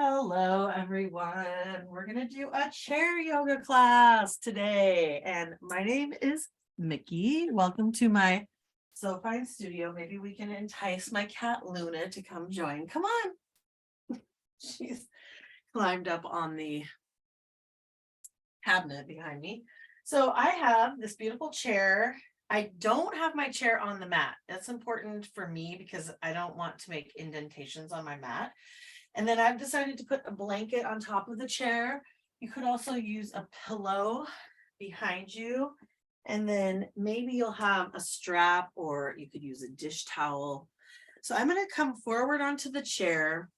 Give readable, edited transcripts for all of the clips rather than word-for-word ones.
Hello, everyone. We're going to do a chair yoga class today. And my name is Mickey. Welcome to my So Fine studio. Maybe we can entice my cat Luna to come join. Come on. She's climbed up on the cabinet behind me. So I have this beautiful chair. I don't have my chair on the mat. That's important for me because I don't want to make indentations on my mat. And then I've decided to put a blanket on top of the chair. You could also use a pillow behind you. And then maybe you'll have a strap or you could use a dish towel. So I'm going to come forward onto the chair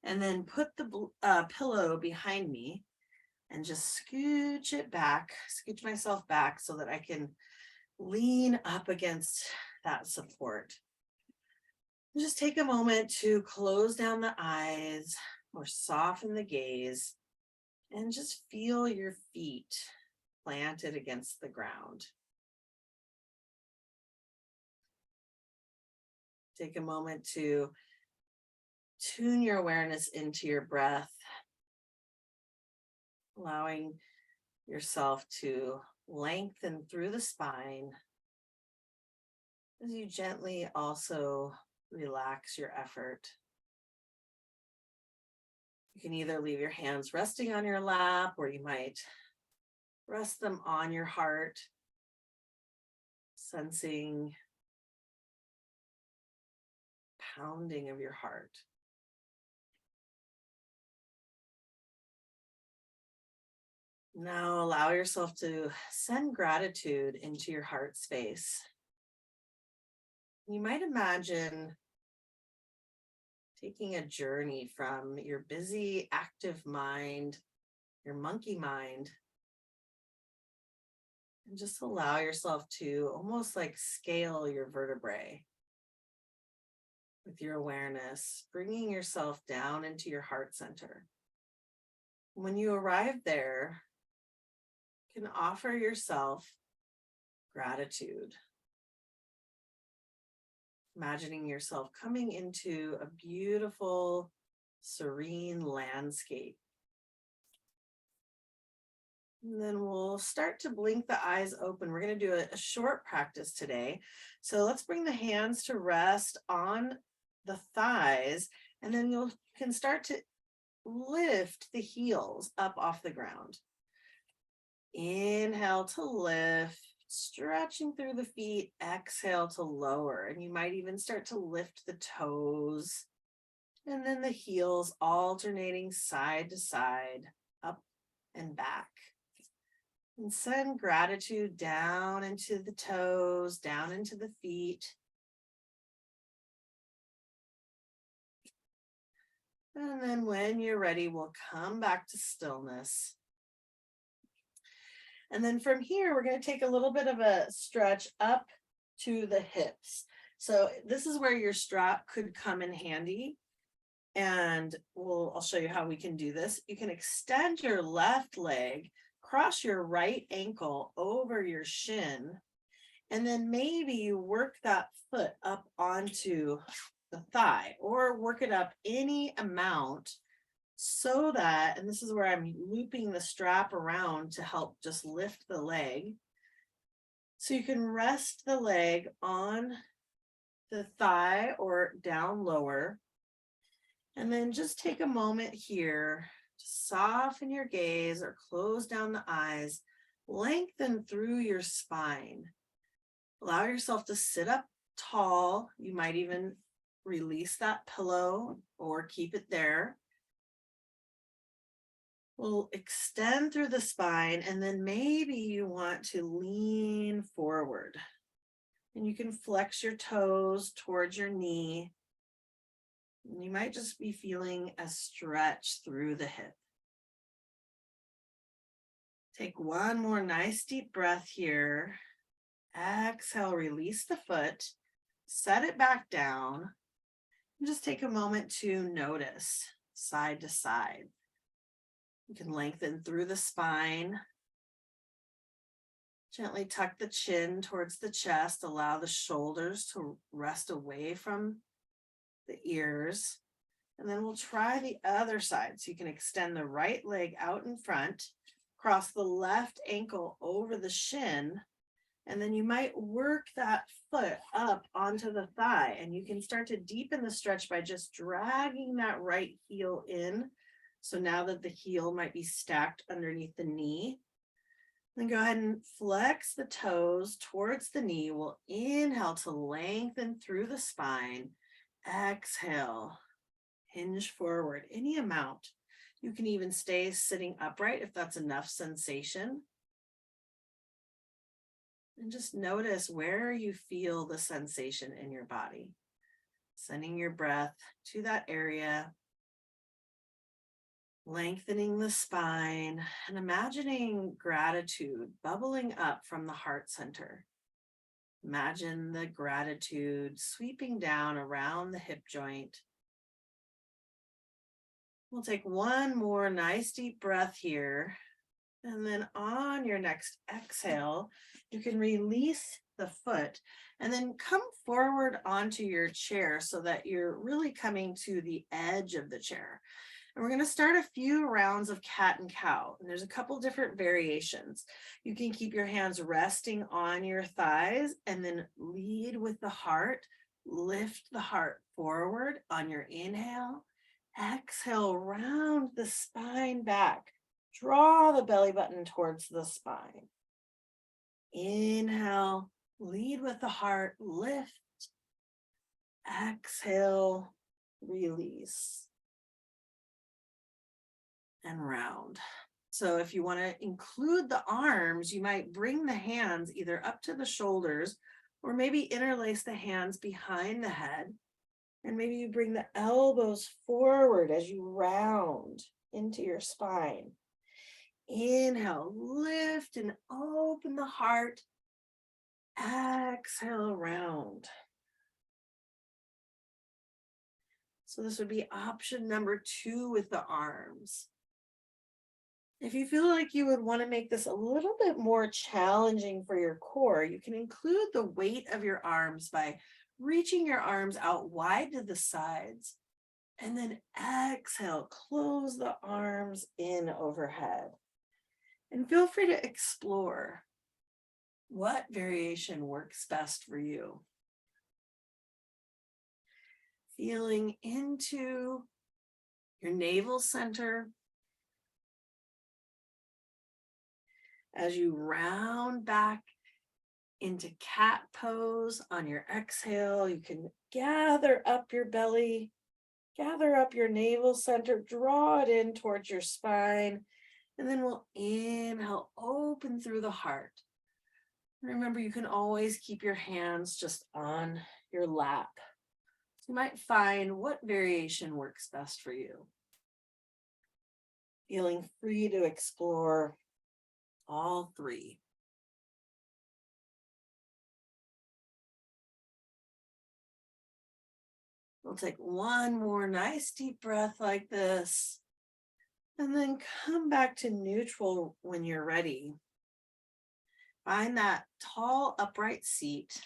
and then put the pillow behind me and just scooch myself back so that I can lean up against that support. Just take a moment to close down the eyes or soften the gaze and just feel your feet planted against the ground. Take a moment to tune your awareness into your breath, allowing yourself to lengthen through the spine as you gently also relax your effort. You can either leave your hands resting on your lap, or you might rest them on your heart, sensing pounding of your heart. Now allow yourself to send gratitude into your heart space. You might imagine taking a journey from your busy, active mind, your monkey mind, and just allow yourself to almost like scale your vertebrae with your awareness, bringing yourself down into your heart center. When you arrive there, you can offer yourself gratitude. Imagining yourself coming into a beautiful, serene landscape. And then we'll start to blink the eyes open. We're going to do a short practice today. So let's bring the hands to rest on the thighs, and then you can start to lift the heels up off the ground. Inhale to lift, stretching through the feet. Exhale to lower, and you might even start to lift the toes and then the heels alternating side to side, up and back. And send gratitude down into the toes, down into the feet. And then when you're ready, we'll come back to stillness. And then from here, we're going to take a little bit of a stretch up to the hips. So this is where your strap could come in handy. And I'll show you how we can do this. You can extend your left leg, cross your right ankle over your shin, and then maybe you work that foot up onto the thigh, or work it up any amount so that, and this is where I'm looping the strap around to help just lift the leg. So you can rest the leg on the thigh or down lower. And then just take a moment here to soften your gaze or close down the eyes, lengthen through your spine. Allow yourself to sit up tall. You might even release that pillow or keep it there. We'll extend through the spine, and then maybe you want to lean forward. And you can flex your toes towards your knee. You might just be feeling a stretch through the hip. Take one more nice deep breath here. Exhale, release the foot, set it back down, and just take a moment to notice side to side. You can lengthen through the spine. Gently tuck the chin towards the chest. Allow the shoulders to rest away from the ears. And then we'll try the other side. So you can extend the right leg out in front, cross the left ankle over the shin, and then you might work that foot up onto the thigh, and you can start to deepen the stretch by just dragging that right heel in. So now that the heel might be stacked underneath the knee, then go ahead and flex the toes towards the knee. We'll inhale to lengthen through the spine. Exhale, hinge forward any amount. You can even stay sitting upright if that's enough sensation. And just notice where you feel the sensation in your body. Sending your breath to that area, lengthening the spine, and imagining gratitude bubbling up from the heart center. Imagine the gratitude sweeping down around the hip joint. We'll take one more nice deep breath here. And then on your next exhale, you can release the foot and then come forward onto your chair so that you're really coming to the edge of the chair. And we're going to start a few rounds of cat and cow. And there's a couple different variations. You can keep your hands resting on your thighs and then lead with the heart. Lift the heart forward on your inhale. Exhale, round the spine back. Draw the belly button towards the spine. Inhale, lead with the heart, lift. Exhale, release. And round. So if you want to include the arms, you might bring the hands either up to the shoulders or maybe interlace the hands behind the head. And maybe you bring the elbows forward as you round into your spine. Inhale, lift and open the heart. Exhale, round. So this would be option number 2 with the arms. If you feel like you would want to make this a little bit more challenging for your core, you can include the weight of your arms by reaching your arms out wide to the sides. And then exhale, close the arms in overhead. And feel free to explore what variation works best for you. Feeling into your navel center as you round back into cat pose on your exhale. You can gather up your belly, gather up your navel center, draw it in towards your spine. And then we'll inhale, open through the heart. Remember, you can always keep your hands just on your lap. So you might find what variation works best for you. Feeling free to explore all 3. We'll take one more nice deep breath like this. And then come back to neutral when you're ready. Find that tall, upright seat.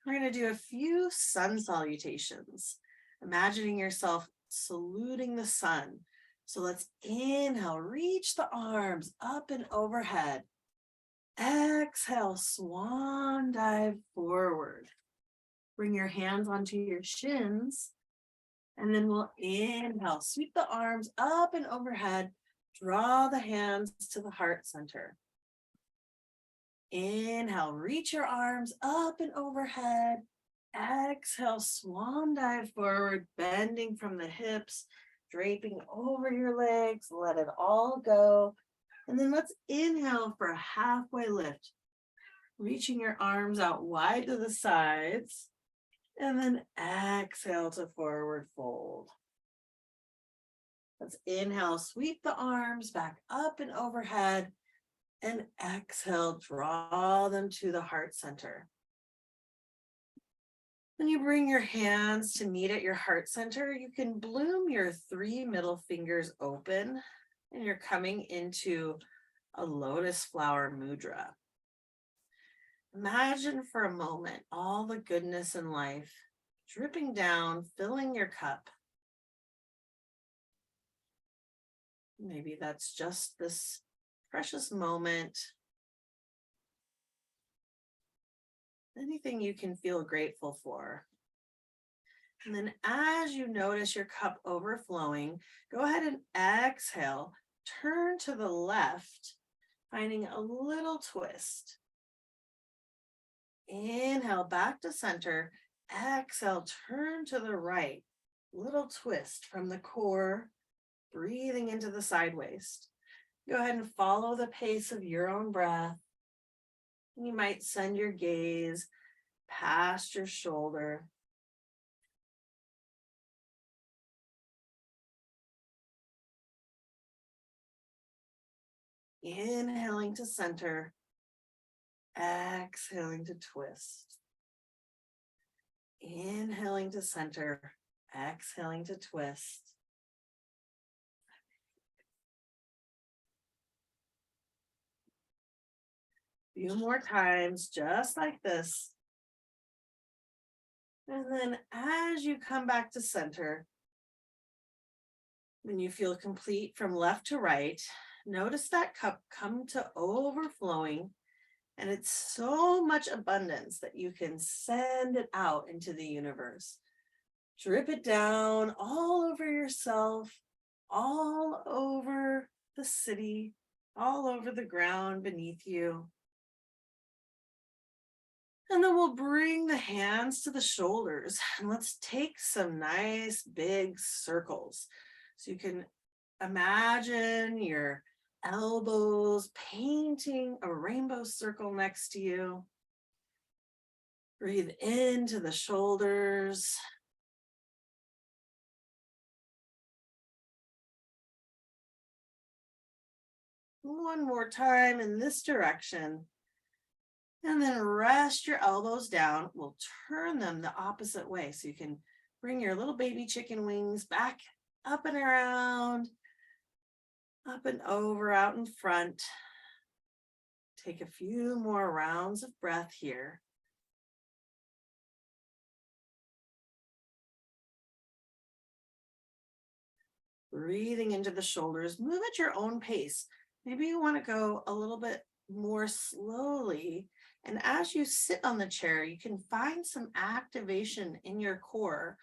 We're going to do a few sun salutations, imagining yourself saluting the sun. So let's inhale, reach the arms up and overhead. Exhale, swan dive forward. Bring your hands onto your shins. And then we'll inhale, sweep the arms up and overhead, draw the hands to the heart center. Inhale, reach your arms up and overhead. Exhale, swan dive forward, bending from the hips, draping over your legs, let it all go. And then let's inhale for a halfway lift, reaching your arms out wide to the sides. And then exhale to forward fold. Let's inhale, sweep the arms back up and overhead. And exhale, draw them to the heart center. When you bring your hands to meet at your heart center, you can bloom your 3 middle fingers open, and you're coming into a lotus flower mudra. Imagine for a moment all the goodness in life dripping down, filling your cup. Maybe that's just this precious moment. Anything you can feel grateful for. And then as you notice your cup overflowing, go ahead and exhale, turn to the left, finding a little twist. Inhale back to center, exhale, turn to the right, little twist from the core, breathing into the side waist. Go ahead and follow the pace of your own breath. You might send your gaze past your shoulder. Inhaling to center, exhaling to twist. Inhaling to center, exhaling to twist. Few more times, just like this. And then as you come back to center, when you feel complete from left to right, notice that cup come to overflowing. And it's so much abundance that you can send it out into the universe. Drip it down all over yourself, all over the city, all over the ground beneath you. And then we'll bring the hands to the shoulders and let's take some nice big circles. So you can imagine your elbows painting a rainbow circle next to you. Breathe into the shoulders. One more time in this direction. And then rest your elbows down. We'll turn them the opposite way. So you can bring your little baby chicken wings back up and around, up and over, out in front. Take a few more rounds of breath here. Breathing into the shoulders. Move at your own pace. Maybe you want to go a little bit more slowly. And as you sit on the chair, you can find some activation in your core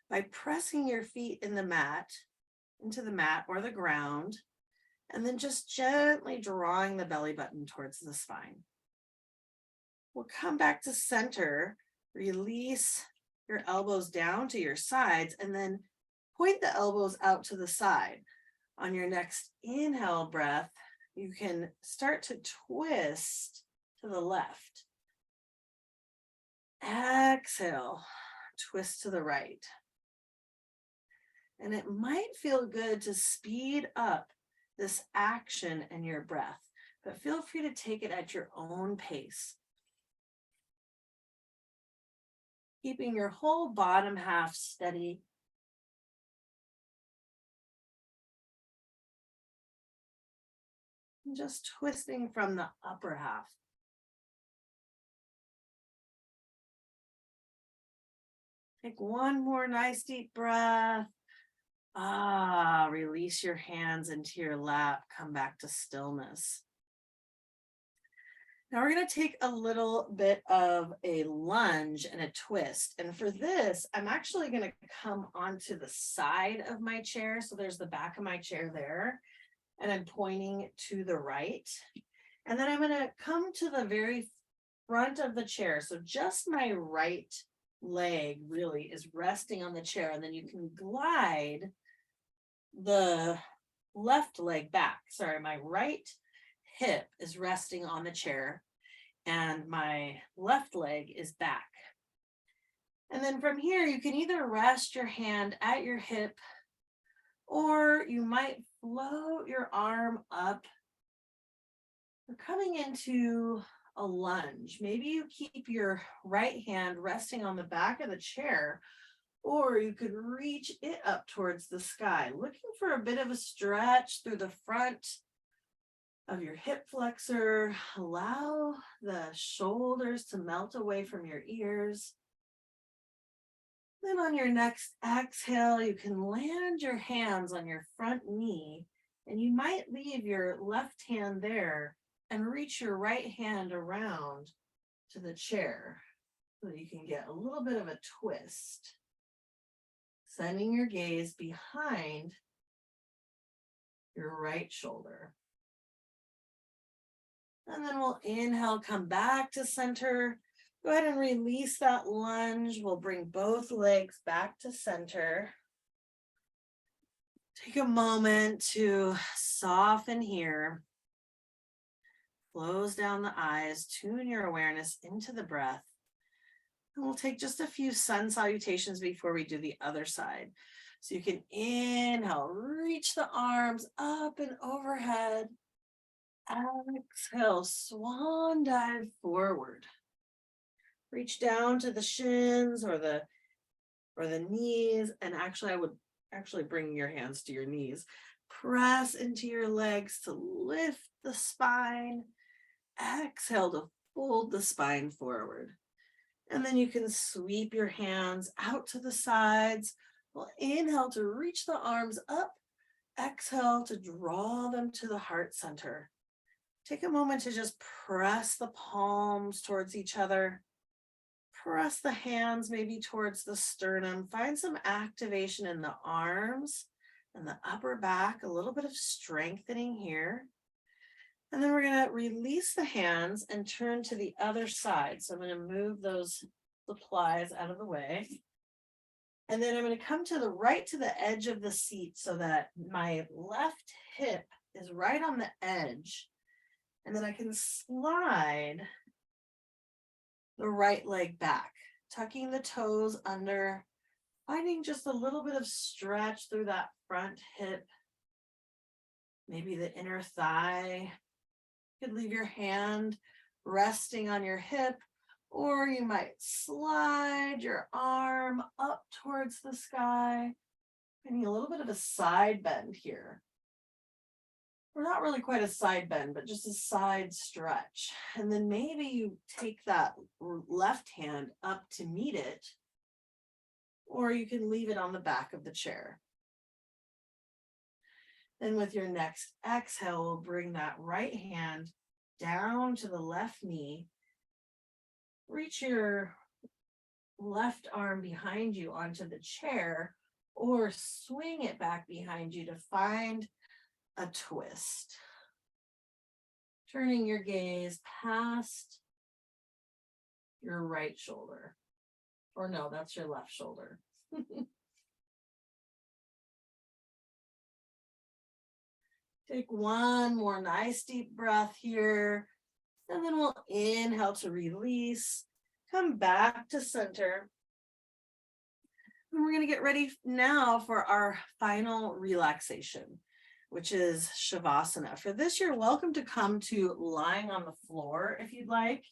by pressing your feet in the mat, into the mat or the ground, and then just gently drawing the belly button towards the spine. We'll come back to center, release your elbows down to your sides, and then point the elbows out to the side. On your next inhale breath, you can start to twist to the left. Exhale, twist to the right. And it might feel good to speed up this action and your breath, but feel free to take it at your own pace. Keeping your whole bottom half steady. And just twisting from the upper half. Take one more nice deep breath. Release your hands into your lap. Come back to stillness. Now we're going to take a little bit of a lunge and a twist. And for this, I'm actually going to come onto the side of my chair. So there's the back of my chair there. And I'm pointing to the right. And then I'm going to come to the very front of the chair. So just my right leg really is resting on the chair. And then you can glide the left leg back. Sorry, my right hip is resting on the chair and my left leg is back. And then from here, you can either rest your hand at your hip or you might float your arm up. We're coming into a lunge. Maybe you keep your right hand resting on the back of the chair, or you could reach it up towards the sky, looking for a bit of a stretch through the front of your hip flexor. Allow the shoulders to melt away from your ears. Then on your next exhale, you can land your hands on your front knee And you might leave your left hand there and reach your right hand around to the chair so that you can get a little bit of a twist. Sending your gaze behind your right shoulder. And then we'll inhale, come back to center. Go ahead and release that lunge. We'll bring both legs back to center. Take a moment to soften here. Close down the eyes, tune your awareness into the breath. And we'll take just a few sun salutations before we do the other side. So you can inhale, reach the arms up and overhead. Exhale, swan dive forward. Reach down to the shins or the knees. And actually, I would bring your hands to your knees. Press into your legs to lift the spine. Exhale to fold the spine forward. And then you can sweep your hands out to the sides. We'll inhale to reach the arms up. Exhale to draw them to the heart center. Take a moment to just press the palms towards each other. Press the hands maybe towards the sternum. Find some activation in the arms and the upper back, a little bit of strengthening here. And then we're going to release the hands and turn to the other side. So I'm going to move those supplies out of the way. And then I'm going to come to the edge of the seat so that my left hip is right on the edge. And then I can slide the right leg back, tucking the toes under, finding just a little bit of stretch through that front hip, maybe the inner thigh. You could leave your hand resting on your hip, or you might slide your arm up towards the sky, finding a little bit of a side bend here. Or not really quite a side bend, but just a side stretch. And then maybe you take that left hand up to meet it, or you can leave it on the back of the chair. Then with your next exhale, we'll bring that right hand down to the left knee. Reach your left arm behind you onto the chair, or swing it back behind you to find a twist. Turning your gaze past your right shoulder. Or no, that's your left shoulder. Take one more nice deep breath here. And then we'll inhale to release. Come back to center. And we're going to get ready now for our final relaxation, which is Shavasana. For this, you're welcome to come to lying on the floor if you'd like.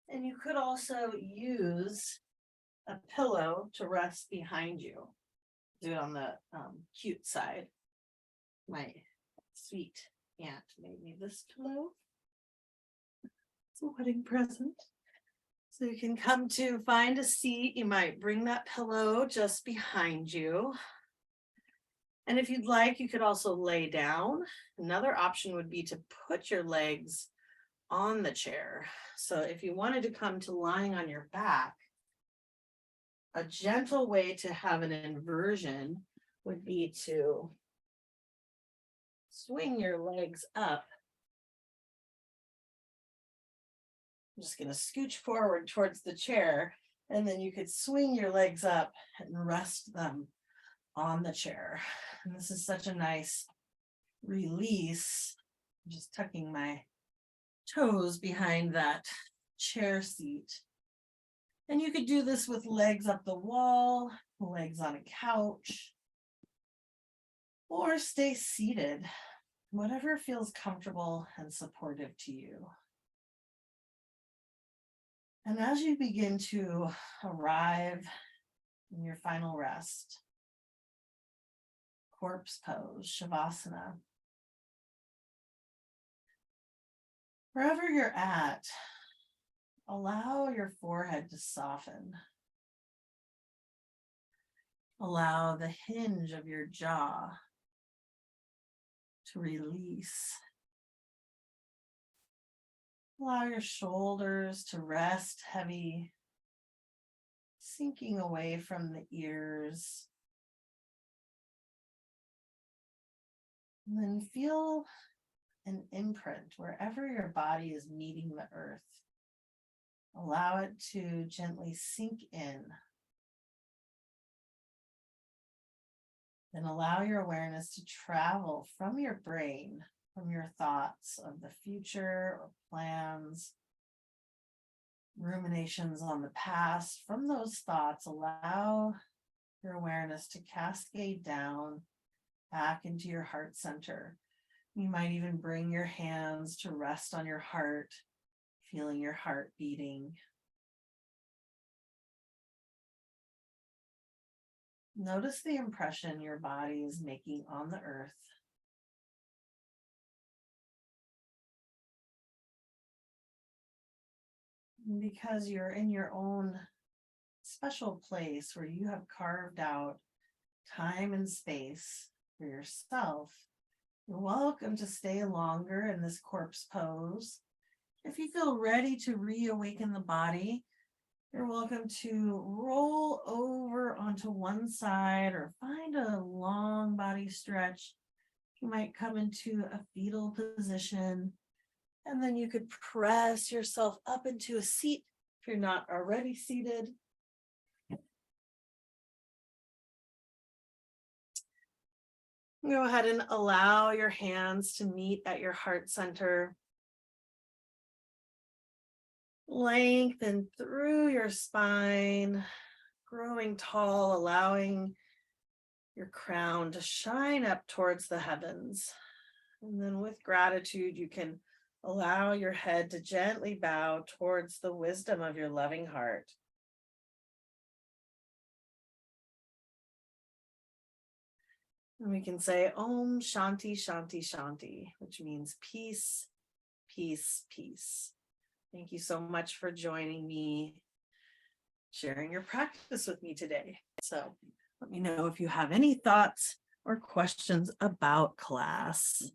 And you could also use a pillow to rest behind you. Do it on the cute side. My sweet aunt made me this pillow. It's a wedding present. So you can come to find a seat. You might bring that pillow just behind you. And if you'd like, you could also lay down. Another option would be to put your legs on the chair. So if you wanted to come to lying on your back, a gentle way to have an inversion would be to swing your legs up. I'm just going to scooch forward towards the chair, and then you could swing your legs up and rest them on the chair. And this is such a nice release. I'm just tucking my toes behind that chair seat. And you could do this with legs up the wall, legs on a couch, or stay seated, whatever feels comfortable and supportive to you. And as you begin to arrive in your final rest, corpse pose, Shavasana, wherever you're at, allow your forehead to soften. Allow the hinge of your jaw to release. Allow your shoulders to rest heavy, sinking away from the ears. And then feel an imprint wherever your body is meeting the earth. Allow it to gently sink in. Then allow your awareness to travel from your brain, from your thoughts of the future or plans, ruminations on the past. From those thoughts, allow your awareness to cascade down back into your heart center. You might even bring your hands to rest on your heart, feeling your heart beating. Notice the impression your body is making on the earth. Because you're in your own special place where you have carved out time and space for yourself, you're welcome to stay longer in this corpse pose. If you feel ready to reawaken the body, you're welcome to roll over onto one side or find a long body stretch. You might come into a fetal position, and then you could press yourself up into a seat if you're not already seated. Go ahead and allow your hands to meet at your heart center. Lengthen through your spine, growing tall, allowing your crown to shine up towards the heavens. And then with gratitude, you can allow your head to gently bow towards the wisdom of your loving heart. And we can say Om Shanti Shanti Shanti, which means peace, peace, peace. Thank you so much for joining me, sharing your practice with me today. So let me know if you have any thoughts or questions about class.